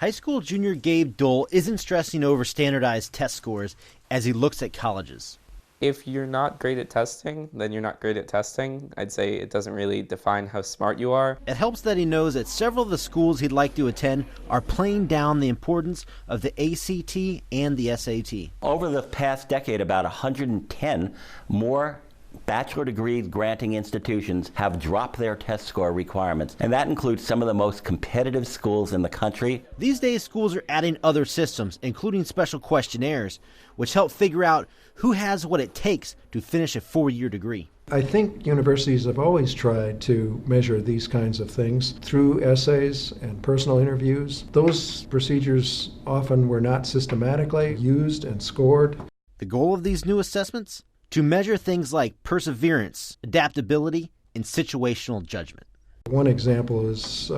High school junior Gabe Dole isn't stressing over standardized test scores as he looks at colleges. If you're not great at testing, then you're not great at testing. I'd say it doesn't really define how smart you are. It helps that he knows that several of the schools he'd like to attend are playing down the importance of the ACT and the SAT. Over the past decade, about 110 more bachelor degree granting institutions have dropped their test score requirements, and that includes some of the most competitive schools in the country. These days, schools are adding other systems, including special questionnaires, which help figure out who has what it takes to finish a 4-year degree. I think universities have always tried to measure these kinds of things through essays and personal interviews. Those procedures often were not systematically used and scored. The goal of these new assessments? To measure things like perseverance, adaptability, and situational judgment. One example is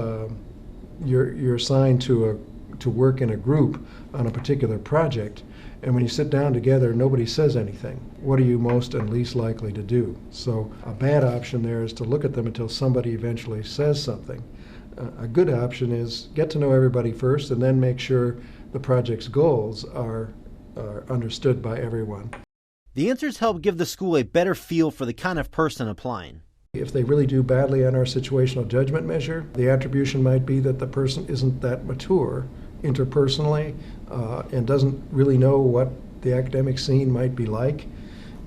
you're assigned to work in a group on a particular project, and when you sit down together, nobody says anything. What are you most and least likely to do? So a bad option there is to look at them until somebody eventually says something. A good option is get to know everybody first and then make sure the project's goals are understood by everyone. The answers help give the school a better feel for the kind of person applying. If they really do badly on our situational judgment measure, the attribution might be that the person isn't that mature interpersonally and doesn't really know what the academic scene might be like,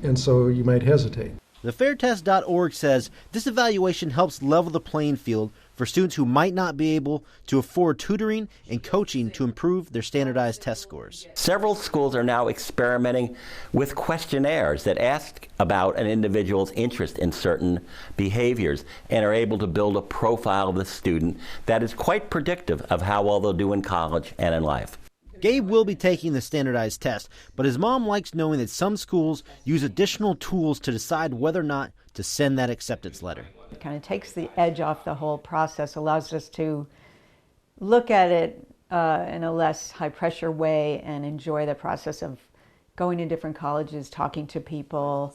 and so you might hesitate. TheFairTest.org says this evaluation helps level the playing field for students who might not be able to afford tutoring and coaching to improve their standardized test scores. Several schools are now experimenting with questionnaires that ask about an individual's interest in certain behaviors and are able to build a profile of the student that is quite predictive of how well they'll do in college and in life. Gabe will be taking the standardized test, but his mom likes knowing that some schools use additional tools to decide whether or not to send that acceptance letter. It kind of takes the edge off the whole process, allows us to look at it in a less high-pressure way and enjoy the process of going to different colleges, talking to people.